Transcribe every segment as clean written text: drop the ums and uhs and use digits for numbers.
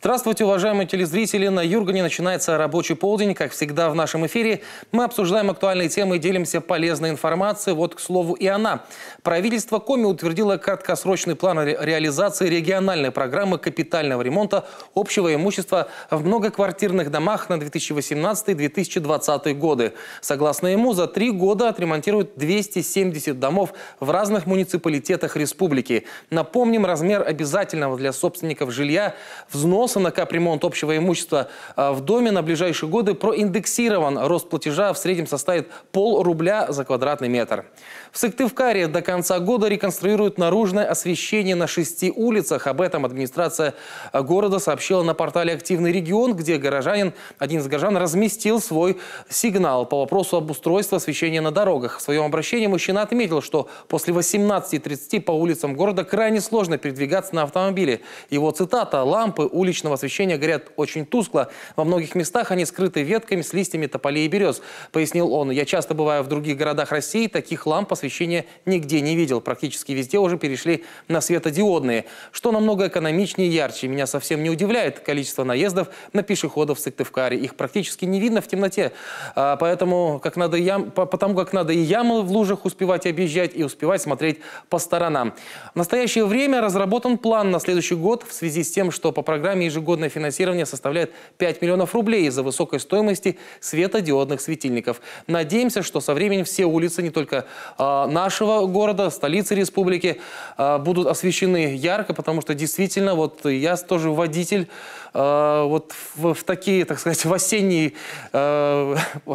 Здравствуйте, уважаемые телезрители! На Юргане начинается рабочий полдень. Как всегда в нашем эфире мы обсуждаем актуальные темы и делимся полезной информацией. Вот, к слову, и она. Правительство Коми утвердило краткосрочный план реализации региональной программы капитального ремонта общего имущества в многоквартирных домах на 2018-2020 годы. Согласно ему, за 3 года отремонтируют 270 домов в разных муниципалитетах республики. Напомним, размер обязательного для собственников жилья взноса на капремонт общего имущества в доме на ближайшие годы проиндексирован. Рост платежа в среднем составит пол-рубля за квадратный метр. В Сыктывкаре до конца года реконструируют наружное освещение на 6 улицах. Об этом администрация города сообщила на портале «Активный регион», где один из горожан разместил свой сигнал по вопросу обустройства освещения на дорогах. В своем обращении мужчина отметил, что после 18:30 по улицам города крайне сложно передвигаться на автомобиле. Его цитата: «Лампы уличного освещения горят очень тускло. Во многих местах они скрыты ветками с листьями тополей и берез», пояснил он. «Я часто бываю в других городах России, таких ламп освещения нигде не видел. Практически везде уже перешли на светодиодные, что намного экономичнее и ярче. Меня совсем не удивляет количество наездов на пешеходов в Сыктывкаре. Их практически не видно в темноте. Потому как надо и ямы в лужах успевать объезжать, и успевать смотреть по сторонам». В настоящее время разработан план на следующий год в связи с тем, что по программе ежегодное финансирование составляет 5 миллионов рублей из-за высокой стоимости светодиодных светильников. Надеемся, что со временем все улицы не только нашего города, столицы республики, будут освещены ярко, потому что действительно, вот я тоже водитель, вот в такие, так сказать, в осенние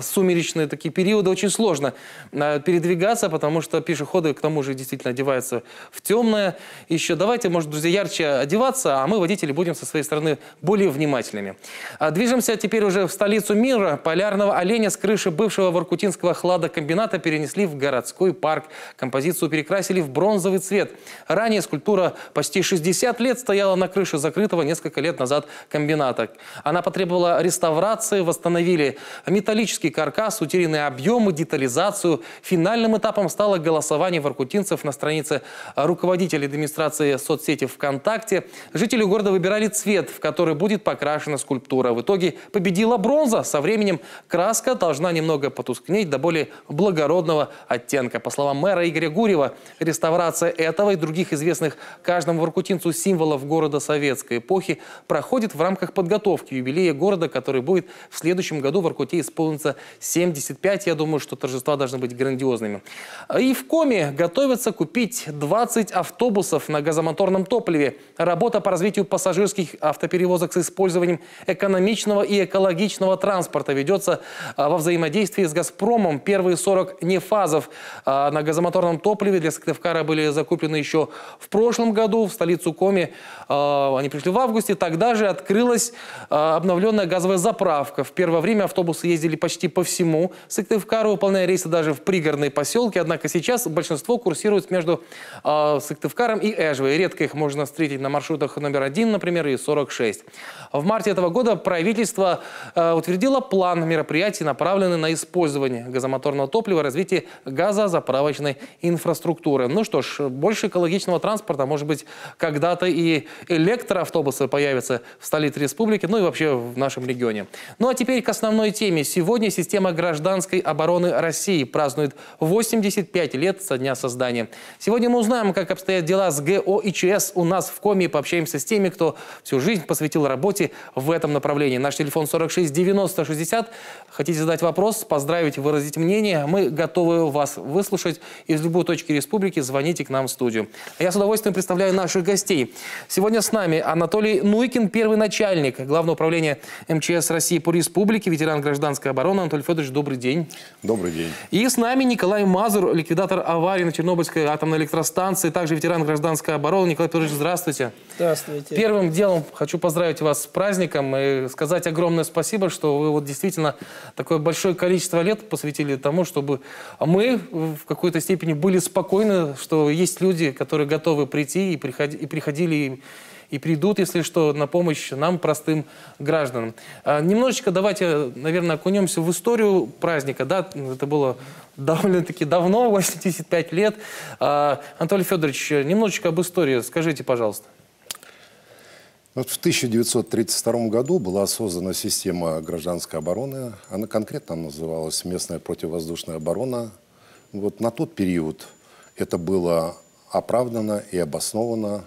сумеречные такие периоды очень сложно передвигаться, потому что пешеходы к тому же действительно одеваются в темное. Еще давайте, может, друзья, ярче одеваться, а мы, водители, будем со своей стороны более внимательными. Движемся теперь уже в столицу мира. Полярного оленя с крыши бывшего воркутинского хладокомбината перенесли в городской парк. Композицию перекрасили в бронзовый цвет. Ранее скульптура почти 60 лет стояла на крыше закрытого несколько лет назад комбината. Она потребовала реставрации, восстановили металлический каркас, утерянные объемы, детализацию. Финальным этапом стало голосование воркутинцев на странице руководителя администрации соцсети ВКонтакте. Жители города выбирали цвет, в который будет покрашена скульптура. В итоге победила бронза. Со временем краска должна немного потускнеть до более благородного оттенка. По словам мэра Игоря Гурьева, реставрация этого и других известных каждому воркутинцу символов города советской эпохи проходит в рамках подготовки юбилея города, который будет в следующем году. В Воркуте исполнится 75. Я думаю, что торжества должны быть грандиозными. И в Коми готовятся купить 20 автобусов на газомоторном топливе. Работа по развитию пассажирских автоперевозок с использованием экономичного и экологичного транспорта ведется во взаимодействии с «Газпромом». Первые 40 нефазов на газомоторном топливе для Сыктывкара были закуплены еще в прошлом году. В столицу Коми они пришли в августе. Тогда же открылась обновленная газовая заправка. В первое время автобусы ездили почти по всему Сыктывкару, выполняя рейсы даже в пригородные поселки. Однако сейчас большинство курсирует между Сыктывкаром и Эжвой. Редко их можно встретить на маршрутах номер 1, например, и 46. В марте этого года правительство утвердило план мероприятий, направленный на использование газомоторного топлива, развитие газозаправочной инфраструктуры. Ну что ж, больше экологичного транспорта, может быть, когда-то и электроавтобусы появятся в столице республики, ну и вообще в нашем регионе. Ну а теперь к основной теме. Сегодня система гражданской обороны России празднует 85 лет со дня создания. Сегодня мы узнаем, как обстоят дела с ГО-ИЧС у нас в Коми, пообщаемся с теми, кто всю жизнь посвятил работе в этом направлении. Наш телефон 46 90 60. Хотите задать вопрос, поздравить, выразить мнение? Мы готовы вас выслушать. Из любой точки республики звоните к нам в студию. Я с удовольствием представляю наших гостей. Сегодня с нами Анатолий Нуйкин, первый начальник Главного управления МЧС России по республике, ветеран гражданской обороны. Анатолий Федорович, добрый день. Добрый день. И с нами Николай Мазур, ликвидатор аварии на Чернобыльской атомной электростанции, также ветеран гражданской обороны. Николай Федорович, здравствуйте. Здравствуйте. Первым делом хочу поздравить вас с праздником и сказать огромное спасибо, что вы вот действительно такое большое количество лет посвятили тому, чтобы мы в какой-то степени были спокойны, что есть люди, которые готовы прийти и приходили и придут, если что, на помощь нам, простым гражданам. Немножечко давайте, наверное, окунемся в историю праздника. Да, это было довольно-таки давно, 85 лет. Анатолий Федорович, немножечко об истории скажите, пожалуйста. Вот в 1932 году была создана система гражданской обороны. Она конкретно называлась «Местная противовоздушная оборона». Вот на тот период это было оправдано и обосновано.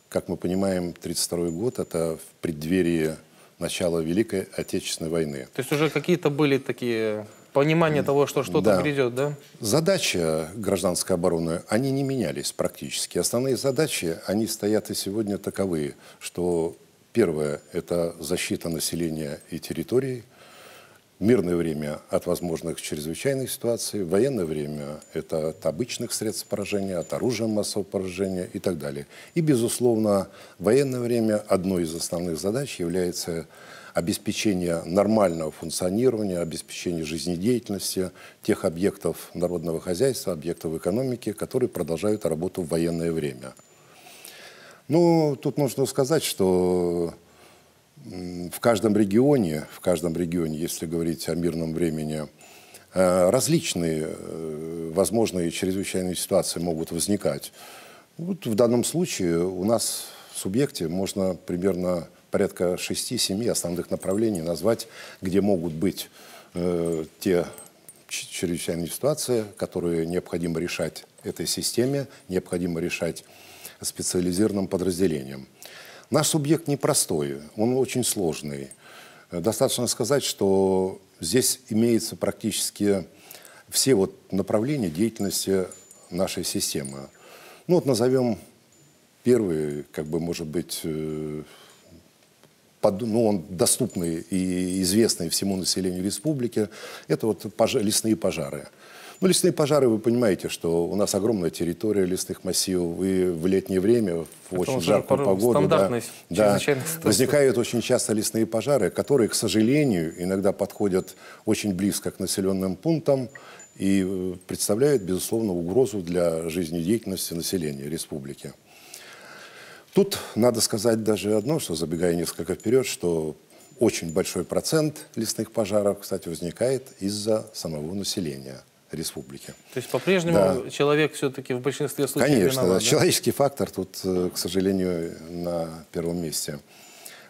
Как мы понимаем, 1932 год – это в преддверии начала Великой Отечественной войны. То есть уже какие-то были такие понимания того, что что-то грядет, да? Задачи гражданской обороны, они не менялись практически. Основные задачи, они стоят и сегодня таковые, что первое – это защита населения и территорий, в мирное время от возможных чрезвычайных ситуаций, в военное время это от обычных средств поражения, от оружия массового поражения и так далее. И, безусловно, в военное время одной из основных задач является обеспечение нормального функционирования, обеспечение жизнедеятельности тех объектов народного хозяйства, объектов экономики, которые продолжают работу в военное время. Ну, тут нужно сказать, что в каждом регионе, если говорить о мирном времени, различные возможные чрезвычайные ситуации могут возникать. Вот в данном случае у нас в субъекте можно примерно порядка 6-7 основных направлений назвать, где могут быть те чрезвычайные ситуации, которые необходимо решать этой системе, необходимо решать специализированным подразделениям. Наш субъект непростой, он очень сложный. Достаточно сказать, что здесь имеются практически все вот направления деятельности нашей системы. Ну вот назовем первый, как бы, может быть, он доступный и известный всему населению республики, это вот лесные пожары. Ну, лесные пожары, вы понимаете, что у нас огромная территория лесных массивов, и в летнее время, в очень жаркую погоду, возникают очень часто лесные пожары, которые, к сожалению, иногда подходят очень близко к населенным пунктам и представляют, безусловно, угрозу для жизнедеятельности населения республики. Тут надо сказать даже одно, что, забегая несколько вперед, что очень большой процент лесных пожаров, кстати, возникает из-за самого населения республики. То есть по-прежнему человек все-таки в большинстве случаев Конечно, виноват, человеческий фактор тут, к сожалению, на первом месте.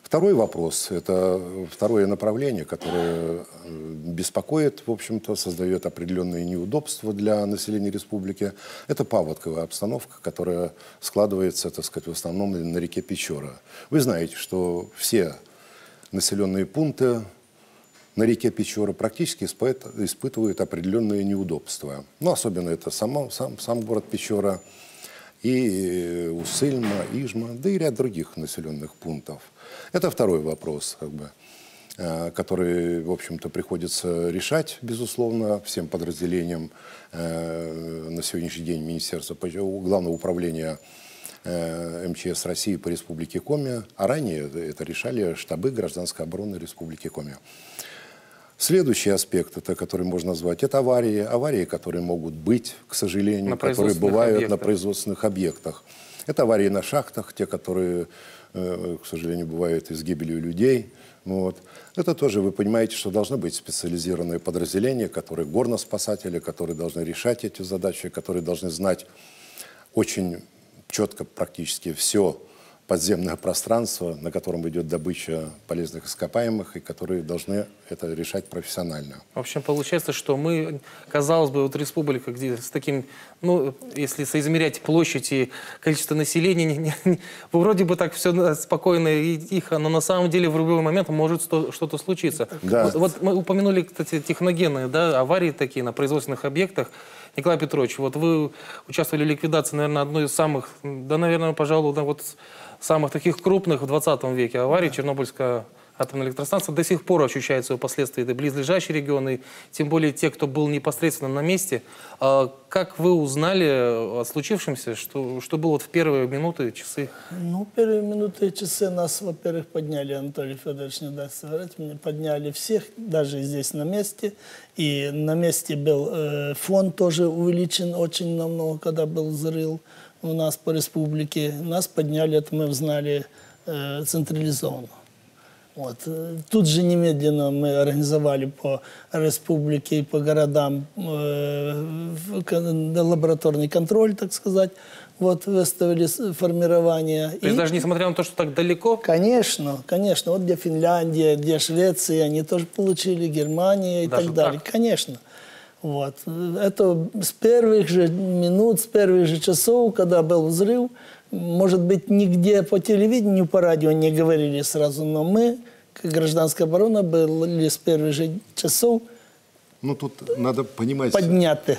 Второй вопрос, это второе направление, которое беспокоит, в общем-то, создает определенные неудобства для населения республики. Это паводковая обстановка, которая складывается, так сказать, в основном на реке Печора. Вы знаете, что все населенные пункты на реке Печора практически испытывают определенные неудобства. Ну, особенно это сам город Печора, и Усыльма, Ижма, да и ряд других населенных пунктов. Это второй вопрос, который, в общем-то, приходится решать, безусловно, всем подразделениям на сегодняшний день Министерства Главного управления МЧС России по Республике Коми, а ранее это решали штабы гражданской обороны Республики Коми. Следующий аспект, который можно назвать, это аварии. Аварии, которые могут быть, к сожалению, которые бывают на производственных объектах. Это аварии на шахтах, те, которые, к сожалению, бывают и с гибелью людей. Вот. Это тоже, вы понимаете, что должны быть специализированные подразделения, которые горноспасатели, которые должны решать эти задачи, которые должны знать очень четко практически все подземное пространство, на котором идет добыча полезных ископаемых, и которые должны это решать профессионально. В общем, получается, что мы, казалось бы, вот республика, где с таким, ну, если соизмерять площадь и количество населения, вроде бы так все спокойно и тихо, но на самом деле в любой момент может что-то случиться. Да. Вот мы упомянули, кстати, техногенные, да, аварии такие на производственных объектах. Николай Петрович, вот вы участвовали в ликвидации, наверное, одной из самых, да, наверное, пожалуй, да, вот самых таких крупных в 20 веке аварий. Чернобыльская атомная электростанция до сих пор ощущает свои последствия. Это близлежащие регионы, тем более те, кто был непосредственно на месте. Как вы узнали о случившемся? Что было вот в первые минуты, часы? Ну, первые минуты и часы нас, во-первых, подняли, Анатолий Федорович не даст соврать, подняли всех, даже здесь на месте. И на месте был фонд тоже увеличен очень намного, когда был взрыв у нас по республике. Нас подняли, это мы узнали централизованно. Вот. Тут же немедленно мы организовали по республике и по городам лабораторный контроль, так сказать. вот выставили формирование. То есть даже несмотря на то, что так далеко? Конечно, конечно. Вот где Финляндия, где Швеция, они тоже получили, Германия и Даже так далее. так? Конечно. Вот. Это с первых же минут, с первых же часов, когда был взрыв, может быть, нигде по телевидению, по радио не говорили сразу, но мы, как гражданская оборона, были с первых же часов Ну, тут надо понимать, подняты.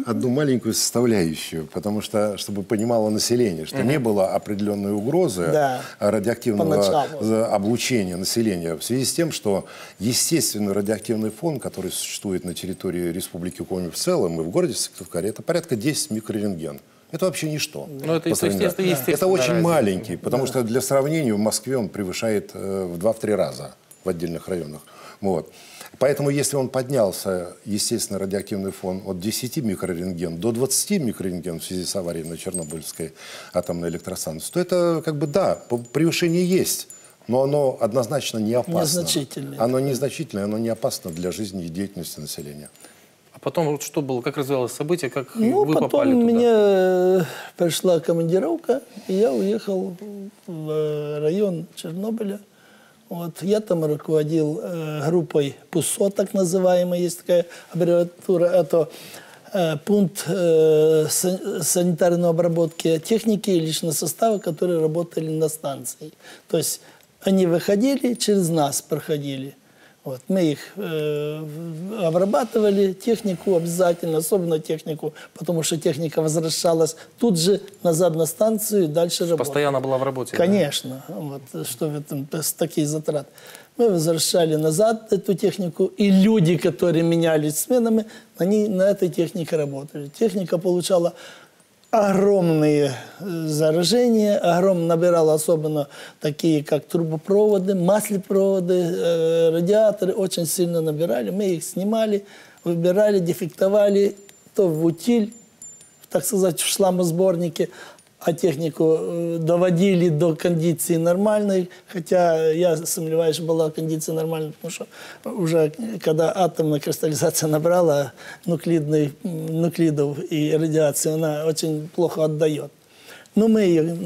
одну маленькую составляющую, потому что, чтобы понимало население, что не было определенной угрозы Да. радиоактивного Поначалу. облучения населения в связи с тем, что естественный радиоактивный фон, который существует на территории Республики Коми в целом и в городе Сыктывкаре, это порядка 10 микрорентген. Это вообще ничто. Ну, это по сравнению. естественно. Это очень разница. маленький, потому что для сравнения в Москве он превышает в 2-3 раза в отдельных районах. Вот. Поэтому, если он поднялся, естественно, радиоактивный фон от 10 микрорентген до 20 микрорентген в связи с аварией на Чернобыльской атомной электростанции, то это, как бы, да, превышение есть, но оно однозначно не опасно. Незначительное. Оно незначительное, оно не опасно для жизни и деятельности населения. А потом вот что было, как развивалось событие, как Ну, вы потом попали туда? мне пришла командировка, и я уехал в район Чернобыля. Вот, я там руководил группой ПУСО, так называемая, есть такая аббревиатура, это пункт санитарной обработки техники и личного состава, которые работали на станции. То есть они выходили, через нас проходили. Вот, мы их обрабатывали, технику обязательно, особенно технику, потому что техника возвращалась тут же назад на станцию и дальше работала. Постоянно была в работе? Конечно, вот, что в этом такие затраты. Мы возвращали назад эту технику, и люди, которые менялись сменами, они на этой технике работали. Техника получала огромные заражения, набирала особенно такие, как трубопроводы, маслепроводы, радиаторы очень сильно набирали. Мы их снимали, выбирали, дефектовали, то в утиль, так сказать, в шламосборнике, а технику доводили до кондиции нормальной, хотя я сомневаюсь, что была кондиция нормальной, потому что уже когда атомная кристаллизация набрала нуклидов и радиацию, она очень плохо отдает. Но мы ее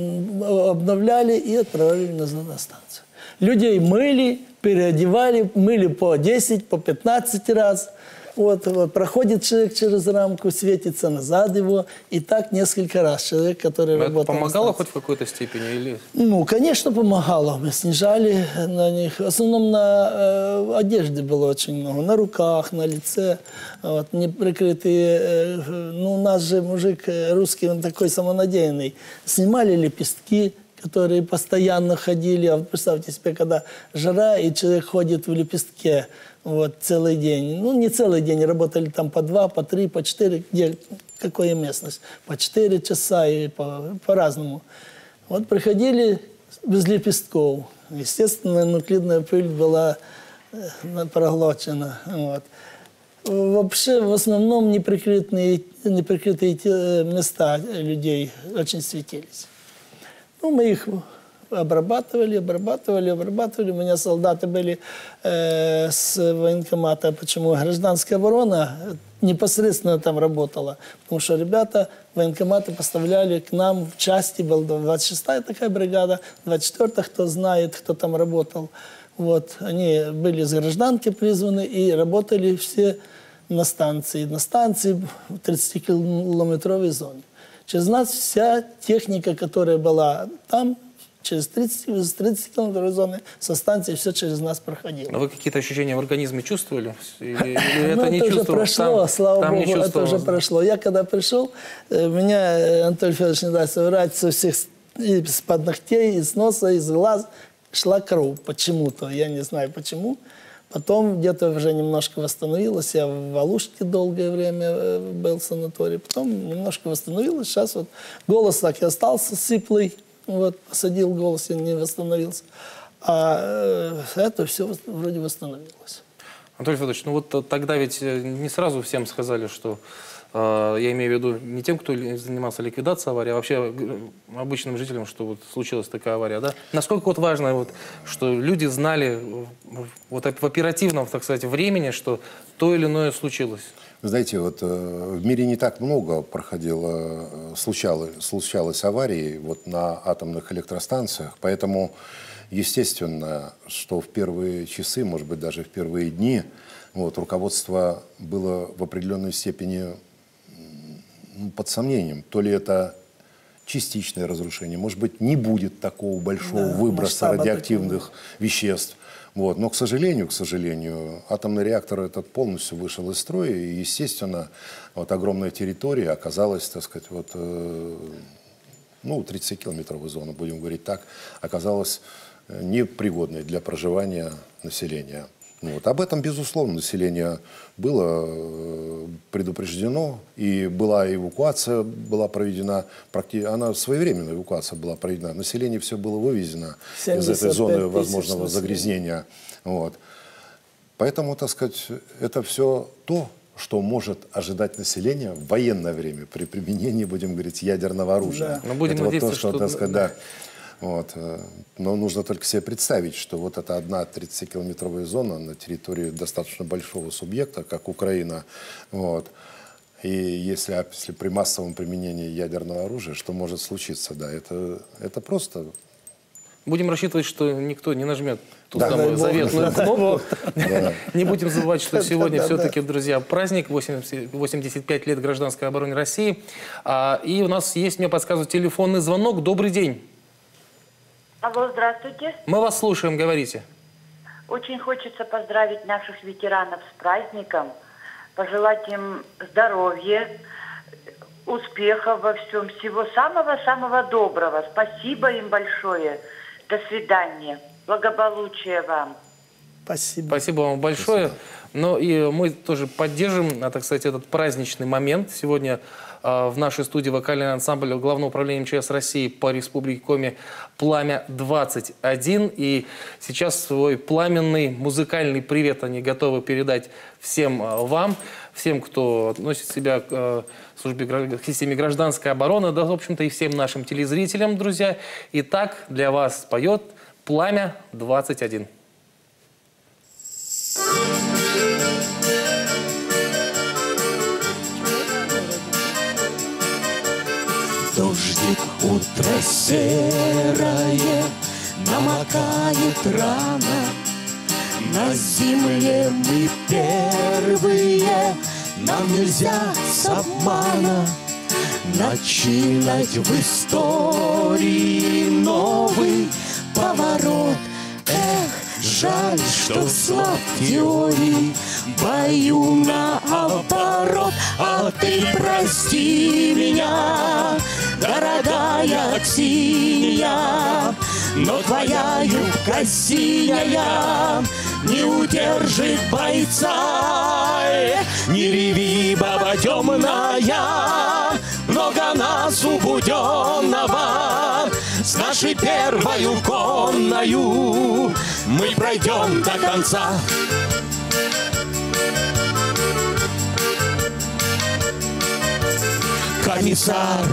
обновляли и отправили назад на станцию. Людей мыли, переодевали, мыли по 10, по 15 раз. Вот, проходит человек через рамку, светится назад его, и так несколько раз человек, который Это работал. помогало хоть в какой-то степени? Или... Ну, конечно, помогало. Мы снижали на них. В основном на одежде было очень много. На руках, на лице. Вот, неприкрытые. Ну, у нас же мужик русский, он такой самонадеянный. Снимали лепестки, которые постоянно ходили. А вот представьте себе, когда жара, и человек ходит в лепестке вот, целый день. Ну, не целый день, работали там по 2, по 3, по 4, где какая местность. По 4 часа и по-разному. Вот приходили без лепестков. Естественно, нуклидная пыль была проглочена. Вот. Вообще, в основном, неприкрытые места людей очень светились. Ну, мы их обрабатывали. У меня солдаты были с военкомата. Почему? Гражданская оборона непосредственно там работала. Потому что ребята военкоматы поставляли к нам в части, была 26-я такая бригада, 24-я, кто знает, кто там работал. Вот. Они были с гражданки призваны и работали все на станции. На станции в 30-километровой зоне. Через нас вся техника, которая была там, через 30 километров зоны со станции все через нас проходило. А вы какие-то ощущения в организме чувствовали? Или это не это уже чувствовалось? прошло, слава там богу, это уже прошло. Я когда пришел, меня Анатолий Федорович не даст соврать, со всех из-под ногтей, из носа, из глаз шла кровь почему-то. Я не знаю почему. Потом где-то уже немножко восстановилась. Я в Алуште долгое время был в санатории. Потом немножко восстановилась. Сейчас вот голос так и остался сиплый. Вот, посадил голос и не восстановился. А это все вроде восстановилось. Анатолий Федорович, ну вот тогда ведь не сразу всем сказали, что Я имею в виду не тем, кто занимался ликвидацией аварии, а вообще обычным жителям, что вот случилась такая авария, да? Насколько вот важно, вот, что люди знали вот в оперативном, так сказать, времени, что то или иное случилось? Вы знаете, вот в мире не так много случалось аварий вот на атомных электростанциях, поэтому естественно, что в первые часы, может быть, даже в первые дни, вот, руководство было в определенной степени под сомнением. То ли это частичное разрушение, может быть, не будет такого большого выброса радиоактивных веществ. Вот. Но, к сожалению, атомный реактор этот полностью вышел из строя, и, естественно, вот огромная территория оказалась, так сказать, вот, 30-километровая зона, будем говорить так, оказалась непригодной для проживания населения. Вот. Об этом, безусловно, население было предупреждено, и эвакуация была проведена, своевременная эвакуация была проведена. Население все было вывезено из этой зоны возможного загрязнения. Вот. Поэтому, так сказать, это все то, что может ожидать население в военное время при применении, будем говорить, ядерного оружия. Да. Но будем надеяться, вот то, что, так сказать, да. Вот. Но нужно только себе представить, что вот эта одна 30-километровая зона на территории достаточно большого субъекта, как Украина, вот. И если при массовом применении ядерного оружия, что может случиться, да, это просто... Будем рассчитывать, что никто не нажмет ту самую заветную кнопку. Не будем забывать, что сегодня все-таки, друзья, праздник, 85 лет гражданской обороны России. И у нас есть, мне подсказывает, телефонный звонок. Добрый день. Алло, здравствуйте. Мы вас слушаем, говорите. Очень хочется поздравить наших ветеранов с праздником, пожелать им здоровья, успехов во всем, всего самого-самого доброго. Спасибо им большое. До свидания. Благополучия вам. Спасибо. Спасибо вам большое. Ну и мы тоже поддержим, так сказать, этот праздничный момент. Сегодня в нашей студии вокальный ансамбль Главного управления МЧС России по Республике Коми «Пламя-21». И сейчас свой пламенный музыкальный привет они готовы передать всем вам, всем, кто относит себя к системе гражданской обороны, да, в общем-то, и всем нашим телезрителям, друзья. Итак, для вас поет «Пламя-21». Дождик, утро серое, намокает рано. На земле мы первые, нам нельзя с обмана начинать в истории новый поворот. Эх, жаль, что слаб теории, бою наоборот. А ты прости меня, дорогая Ксения, но твоя юбка синяя не удержит бойца. Не реви, баба темная, много нас убуденного. С нашей первою конною мы пройдем до конца. Комиссар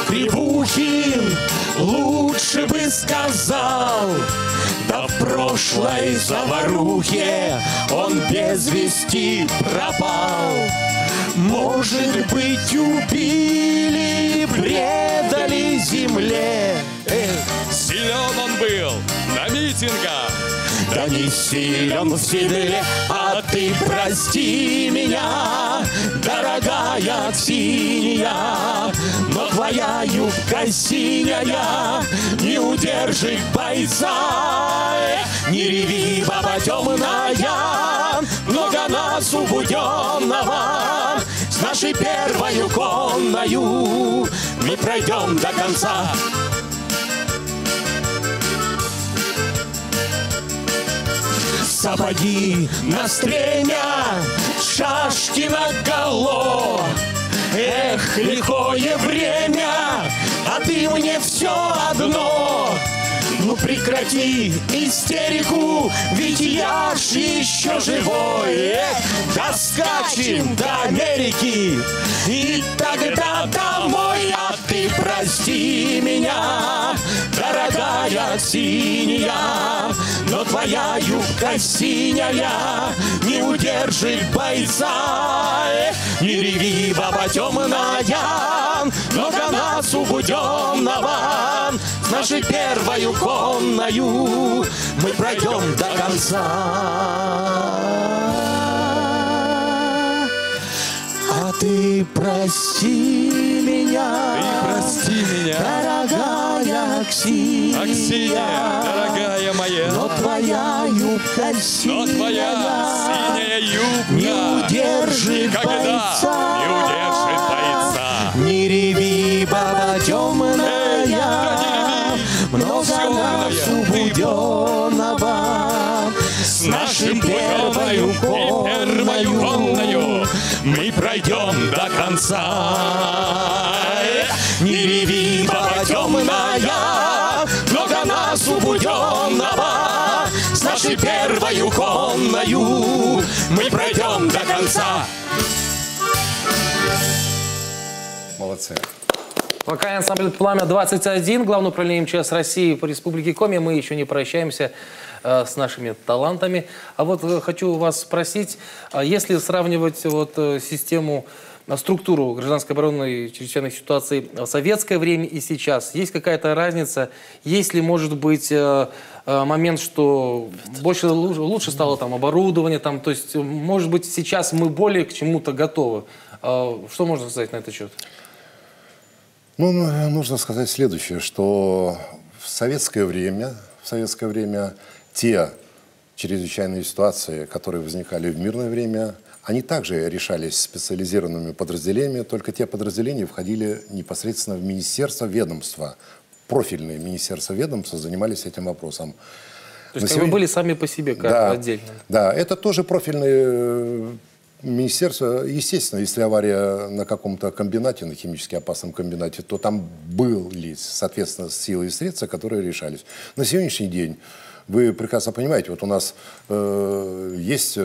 Требухин лучше бы сказал: да в прошлой заварухе он без вести пропал. Может быть, убили, предали земле. Силен он был на митингах, да не силен в седле. А ты прости меня, дорогая Ксения, но твоя юбка синяя не удержит бойца. Не реви, баба темная, много нас убуденного. С нашей первою конною мы пройдем до конца. Сапоги на стремя, шашки наголо. Эх, лихое время, а ты мне все одно. Ну прекрати истерику, ведь я ж еще живой. Доскачем до Америки и тогда домой. А ты прости меня, дорогая синяя, но твоя юбка синяя не удержит бойца. Не реви, баба темная, но до нас убуденного с нашей первою конною мы пройдем до конца. А ты прости меня, дорогая Аксинья, дорогая моя, но твоя юбка синяя, юбка не удержит бойца. Не реви, баба темная, много нас убуденного с нашей первою конною мы пройдем до конца. Не реви, баба темная, много нас убуденного с нашей первою конною мы пройдем до конца. Молодцы. Вокальный ансамбль «Пламя-21», Главное управление МЧС России по Республике Коми. Мы еще не прощаемся с нашими талантами. А вот хочу вас спросить, если сравнивать вот систему, структуру гражданской обороны и чрезвычайных ситуаций в советское время и сейчас, есть какая-то разница? Есть ли, может быть, момент, что лучше стало там оборудование, там, то есть, может быть, сейчас мы более к чему-то готовы? Что можно сказать на этот счет? Ну, нужно сказать следующее, что в советское время те чрезвычайные ситуации, которые возникали в мирное время, они также решались специализированными подразделениями, только те подразделения входили непосредственно в министерство, ведомства. Профильные министерства, ведомства занимались этим вопросом. То есть вы были сами по себе, как отдельно? Да, это тоже профильные министерства. Естественно, если авария на каком-то комбинате, на химически опасном комбинате, то там были, соответственно, силы и средства, которые решались. На сегодняшний день вы прекрасно понимаете, вот у нас есть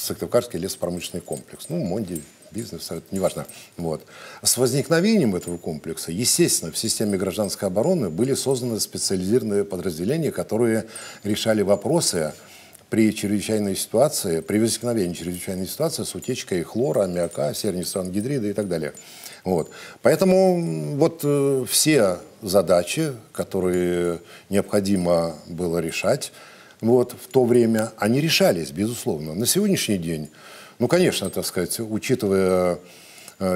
Сыктывкарский лесопромышленный комплекс, ну, МОНДИ, бизнес, это неважно. Вот. С возникновением этого комплекса, естественно, в системе гражданской обороны были созданы специализированные подразделения, которые решали вопросы при чрезвычайной ситуации, при возникновении чрезвычайной ситуации с утечкой хлора, аммиака, сернистого ангидрида и так далее. Вот. Поэтому вот все задачи, которые необходимо было решать вот, в то время, они решались, безусловно. На сегодняшний день, ну, конечно, так сказать, учитывая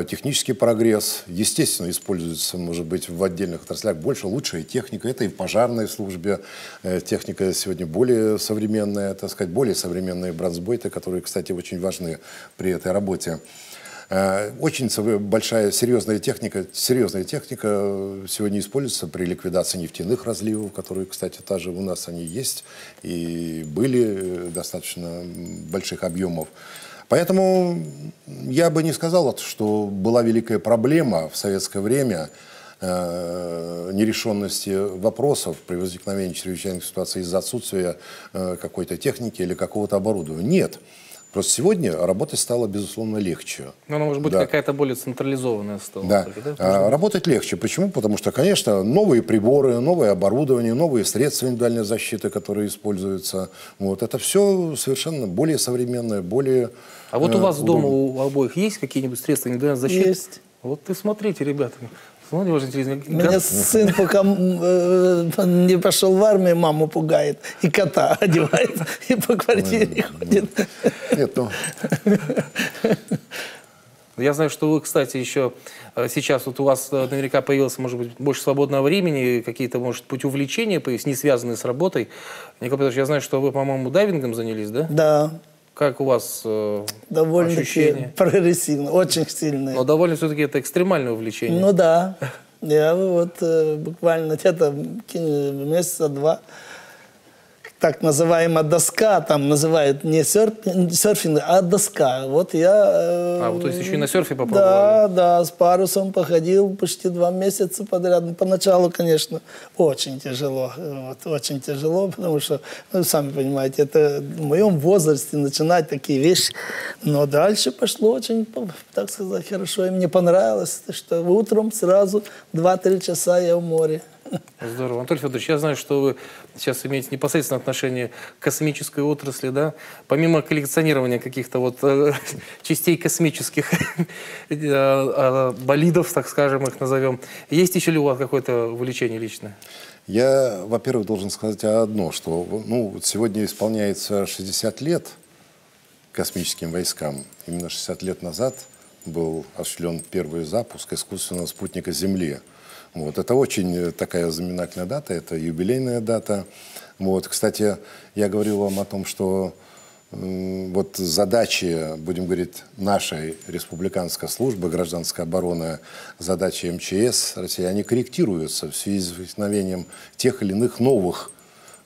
технический прогресс, естественно, используется, может быть, в отдельных отраслях больше, лучшая техника. Это и в пожарной службе. Техника сегодня более современная, так сказать, более современные бронзбойты, которые, кстати, очень важны при этой работе. Очень большая, серьезная техника сегодня используется при ликвидации нефтяных разливов, которые, кстати, тоже у нас они есть и были достаточно больших объемов. Поэтому я бы не сказал, что была великая проблема в советское время нерешенности вопросов при возникновении чрезвычайных ситуаций из-за отсутствия какой-то техники или какого-то оборудования. Нет. Просто сегодня работать стало, безусловно, легче. Но она может быть какая-то более централизованная стала. Да. Работать легче. Почему? Потому что, конечно, новые приборы, новое оборудование, новые средства индивидуальной защиты, которые используются. Вот. Это все совершенно более современное, более... А вот у вас дома у обоих есть какие-нибудь средства индивидуальной защиты? Есть. Вот ты смотрите, ребята. Смотрите, очень интересно. Меня сын, пока не пошел в армию, маму пугает. И кота одевает. И по квартире ходит. Нет, ну... Я знаю, что вы, кстати, еще сейчас вот у вас наверняка появилось, может быть, больше свободного времени, какие-то, может быть, увлечения появились, не связанные с работой. Николай Петрович, я знаю, что вы, по-моему, дайвингом занялись, да? Да. Как у вас довольно-таки прогрессивно, очень сильно. Но довольно все-таки это экстремальное увлечение. Ну да. Я вот буквально где-то месяца 2 так называемая доска, там называют не серфинг, а доска. Вот я... вот то есть еще и на серфе попробовали? Да, с парусом походил почти 2 месяца подряд. Поначалу, конечно, очень тяжело. Очень тяжело, потому что, сами понимаете, это в моем возрасте начинать такие вещи. Но дальше пошло очень, так сказать, хорошо. И мне понравилось, что утром сразу 2-3 часа я в море. Здорово. Анатолий Федорович, я знаю, что вы сейчас имеете непосредственное отношение к космической отрасли, да? Помимо коллекционирования каких-то вот частей космических болидов, так скажем, их назовем, есть еще ли у вас какое-то увлечение личное? Я, во-первых, должен сказать одно, что сегодня исполняется 60 лет космическим войскам. Именно 60 лет назад был осуществлен первый запуск искусственного спутника Земли. Вот. Это очень такая знаменательная дата, это юбилейная дата. Вот. Кстати, я говорил вам о том, что вот задачи, будем говорить, нашей республиканской службы гражданской обороны, задачи МЧС России, они корректируются в связи с возникновением тех или иных новых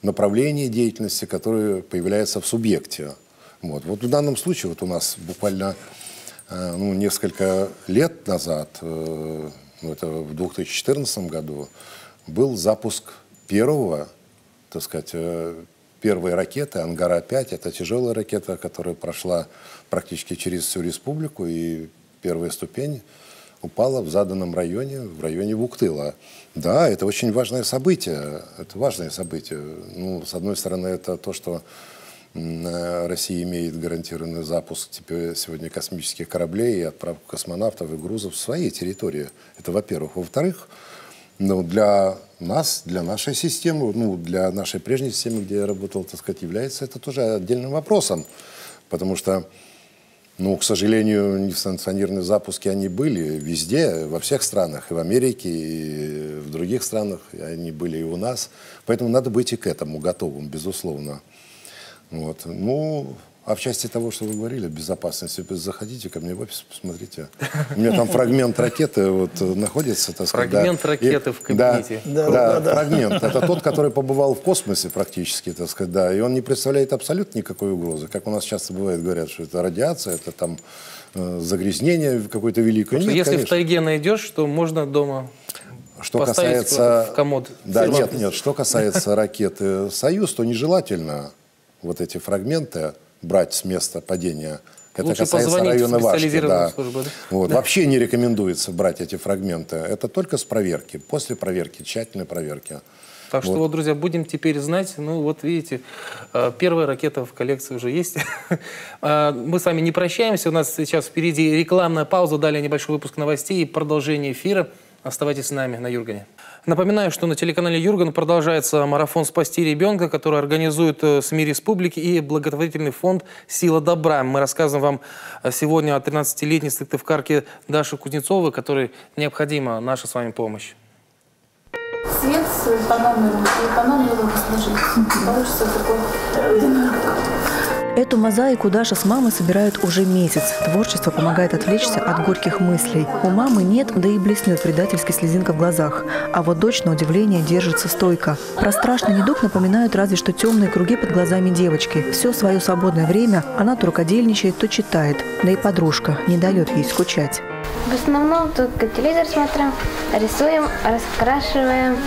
направлений деятельности, которые появляются в субъекте. Вот в данном случае вот у нас буквально несколько лет назад, это в 2014 году, был запуск первой ракеты «Ангара-5». Это тяжелая ракета, которая прошла практически через всю республику, и первая ступень упала в заданном районе, в районе Вуктыла. Да, это очень важное событие. Это важное событие. С одной стороны, это то, что Россия имеет гарантированный запуск сегодня космических кораблей и отправку космонавтов и грузов в своей территории. Это во-первых. Во-вторых, для нас, для нашей системы, для нашей прежней системы, где я работал, является это тоже отдельным вопросом. Потому что, к сожалению, несанкционированные запуски, они были везде, во всех странах, и в Америке, и в других странах, и они были и у нас. Поэтому надо быть и к этому готовым, безусловно. Вот. А в части того, что вы говорили, безопасности, заходите ко мне в офис, посмотрите. У меня там фрагмент ракеты находится. Фрагмент ракеты в кабинете. Да, фрагмент. Это тот, который побывал в космосе практически, да. И он не представляет абсолютно никакой угрозы. Как у нас часто бывает, говорят, что это радиация, это там загрязнение какое-то великое. Нет, если конечно. в тайге найдешь, то можно дома... Что касается... в комод. Да, нет. Что касается ракеты «Союз», то нежелательно вот эти фрагменты брать с места падения. Это лучше касается района Вашки. Да. Службу, да? Вот. Да. Вообще не рекомендуется брать эти фрагменты. Это только с проверки. После проверки, тщательной проверки. Так что, друзья, будем теперь знать. Видите, первая ракета в коллекции уже есть. Мы с вами не прощаемся. У нас сейчас впереди рекламная пауза. Далее небольшой выпуск новостей и продолжение эфира. Оставайтесь с нами на Юргане. Напоминаю, что на телеканале Юрган продолжается марафон «Спасти ребенка», который организует СМИ Республики и благотворительный фонд «Сила добра». Мы рассказываем вам сегодня о 13-летней сыктывкарке Даше Кузнецовой, которой необходима наша с вами помощь. Свет по номеру сложить. Получится такой одинокий. Эту мозаику Даша с мамой собирают уже месяц. Творчество помогает отвлечься от горьких мыслей. У мамы нет, да и блеснет предательски слезинка в глазах. А вот дочь, на удивление, держится стойко. Про страшный недуг напоминают разве что темные круги под глазами девочки. Все свое свободное время она то рукодельничает, то читает. Да и подружка не дает ей скучать. В основном только телевизор смотрим, рисуем, раскрашиваем.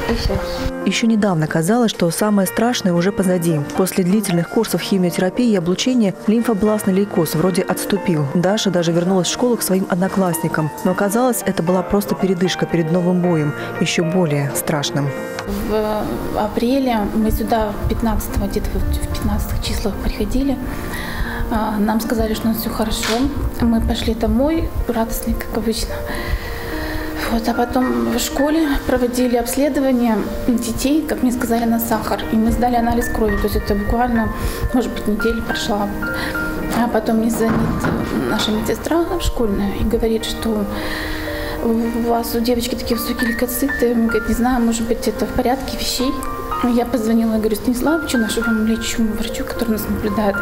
И все. Еще недавно казалось, что самое страшное уже позади. После длительных курсов химиотерапии и облучения лимфобластный лейкоз вроде отступил. Даша даже вернулась в школу к своим одноклассникам. Но оказалось, это была просто передышка перед новым боем, еще более страшным. В апреле мы сюда где-то в 15 числах приходили. Нам сказали, что у нас все хорошо. Мы пошли домой, радостные, как обычно. А потом в школе проводили обследование детей, как мне сказали, на сахар. И мы сдали анализ крови. То есть это буквально, может быть, неделя прошла. А потом мне звонит наша медсестра школьная и говорит, что у вас у девочки такие высокие лейкоциты. Мы говорит, не знаю, может быть, это в порядке вещей. Я позвонила и говорю, Станиславовичу, нашему лечащему врачу, который нас наблюдает.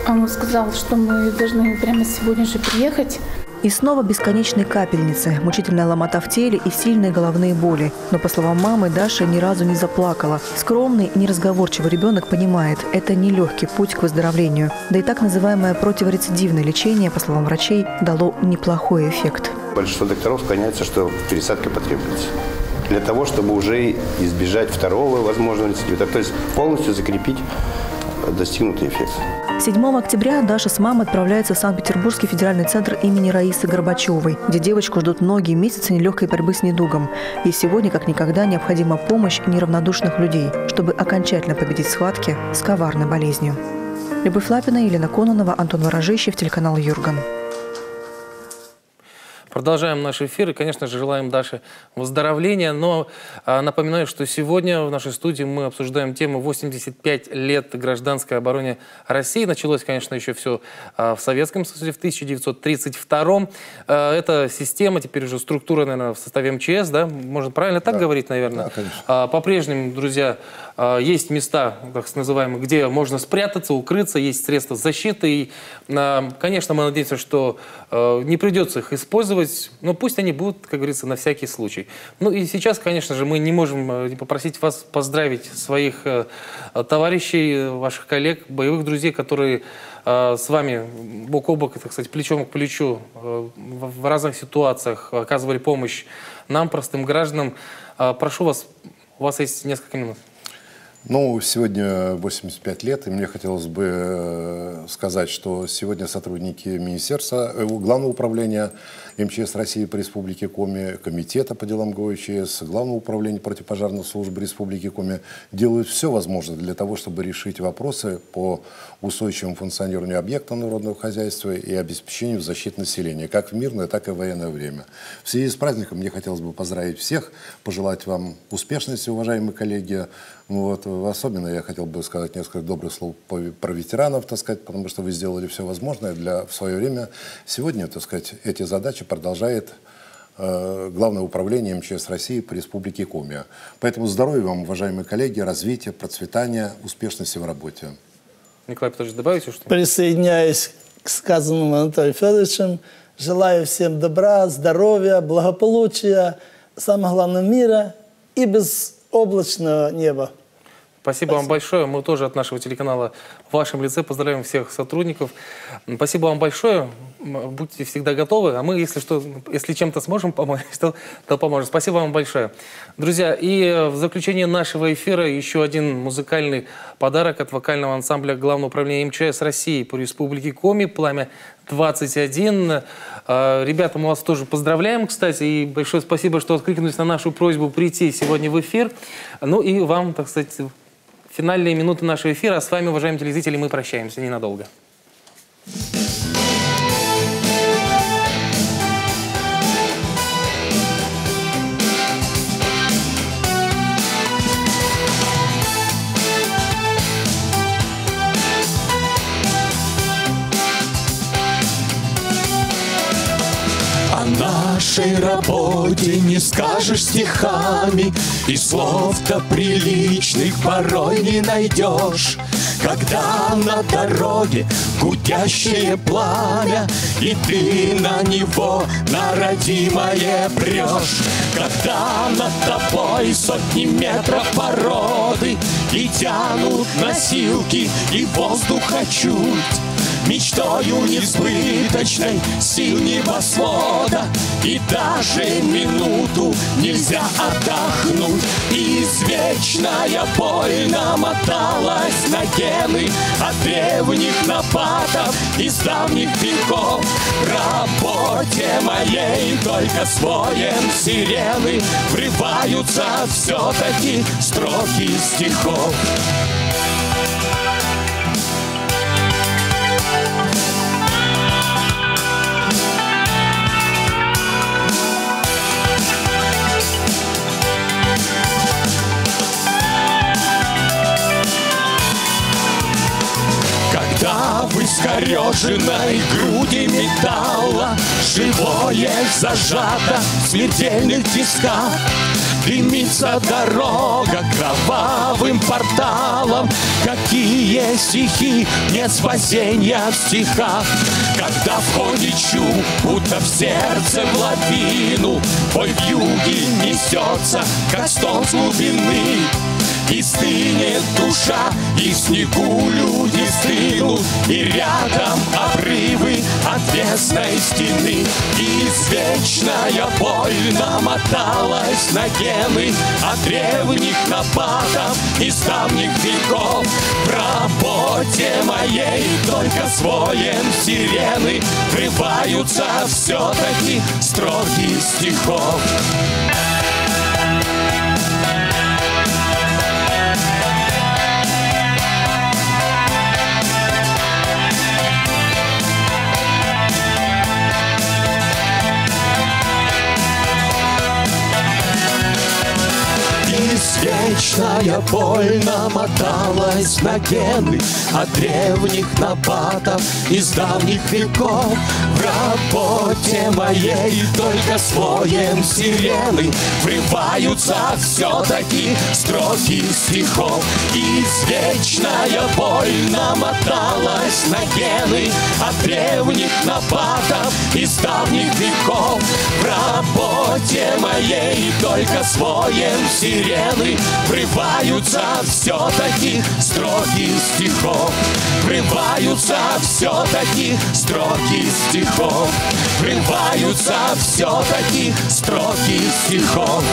Он сказал, что мы должны прямо сегодня же приехать. И снова бесконечные капельницы, мучительная ломота в теле и сильные головные боли. Но, по словам мамы, Даша ни разу не заплакала. Скромный и неразговорчивый ребенок понимает, это нелегкий путь к выздоровлению. Да и так называемое противорецидивное лечение, по словам врачей, дало неплохой эффект. Большинство докторов склоняется, что пересадка потребуется. Для того, чтобы уже избежать второго возможного рецидива. То есть полностью закрепить достигнутый эффект. 7 октября Даша с мамой отправляется в Санкт-Петербургский федеральный центр имени Раисы Горбачевой, где девочку ждут многие месяцы нелегкой борьбы с недугом. И сегодня, как никогда, необходима помощь неравнодушных людей, чтобы окончательно победить схватки с коварной болезнью. Любовь Лапина, Елена Кононова, Антон Ворожищев, телеканал «Юрган». Продолжаем наш эфир и, конечно же, желаем Даше выздоровления. Но напоминаю, что сегодня в нашей студии мы обсуждаем тему 85 лет гражданской обороне России. Началось, конечно, еще все в Советском Союзе в 1932-м. Эта система, теперь уже структура, наверное, в составе МЧС, да? Можно правильно так говорить, наверное? Да, конечно. По-прежнему, друзья, есть места, так называемые, где можно спрятаться, укрыться, есть средства защиты. И, конечно, мы надеемся, что не придется их использовать. Но пусть они будут, как говорится, на всякий случай. Ну и сейчас, конечно же, мы не можем не попросить вас поздравить своих товарищей, ваших коллег, боевых друзей, которые с вами бок о бок, так сказать, плечом к плечу в разных ситуациях оказывали помощь нам, простым гражданам. Прошу вас, у вас есть несколько минут. Ну, сегодня 85 лет, и мне хотелось бы сказать, что сегодня сотрудники Министерства, Главного управления МЧС России по Республике Коми, Комитета по делам ГОЧС, Главного управления противопожарной службы Республики Коми делают все возможное для того, чтобы решить вопросы по устойчивому функционированию объектов народного хозяйства и обеспечению защиты населения, как в мирное, так и в военное время. В связи с праздником мне хотелось бы поздравить всех, пожелать вам успешности, уважаемые коллеги. Вот. Особенно я хотел бы сказать несколько добрых слов про ветеранов, так сказать, потому что вы сделали все возможное в свое время. Сегодня, так сказать, эти задачи продолжает Главное управление МЧС России по Республике Коми. Поэтому здоровья вам, уважаемые коллеги, развития, процветания, успешности в работе. Николай Петрович, добавите что-то? Присоединяюсь к сказанному Анатолием Федоровичем. Желаю всем добра, здоровья, благополучия, самое главное мира и безоблачного неба. Спасибо вам большое. Мы тоже от нашего телеканала в вашем лице поздравляем всех сотрудников. Спасибо вам большое. Будьте всегда готовы. А мы, если чем-то сможем помочь, то поможем. Спасибо вам большое. Друзья, и в заключение нашего эфира еще один музыкальный подарок от вокального ансамбля Главного управления МЧС России по Республике Коми «Пламя-21». Ребята, мы вас тоже поздравляем, кстати, и большое спасибо, что откликнулись на нашу просьбу прийти сегодня в эфир. Ну и вам, так сказать, финальные минуты нашего эфира. А с вами, уважаемые телезрители, мы прощаемся ненадолго. О нашей работе не скажешь стихами, и слов-то приличных порой не найдешь. Когда на дороге гудящее пламя, и ты на него, на родимое, прешь. Когда над тобой сотни метров породы, и тянут носилки, и воздуха чуть, мечтою несбыточной сил небосвода, и даже минуту нельзя отдохнуть. Извечная боль намоталась на гены от древних нападов из давних веков. В работе моей только с воем сирены врываются все-таки строки стихов. Когда в искореженной груди металла живое зажато в смертельных тисках, дымится дорога кровавым порталом. Какие стихи, нет спасения в стихах. когда входит чуб, будто в сердце в лавину, бой в юге несется, как стон с глубины. И стынет душа, и в снегу люди стынут, и рядом обрывы отвесной стены. Извечная боль намоталась на гены от древних нападов из давних веков. В работе моей только с воем сирены врываются все-таки строки стихов. Вечная боль намоталась на гены от древних нападов из давних веков. В работе моей только с воем сирены врываются все-таки строки стихов. Извечная боль намоталась на гены от древних нападов из давних веков. В работе моей только с воем сирены врываются все-таки строки стихов. Врываются все-таки строки стихов. Врываются все-таки строки стихов.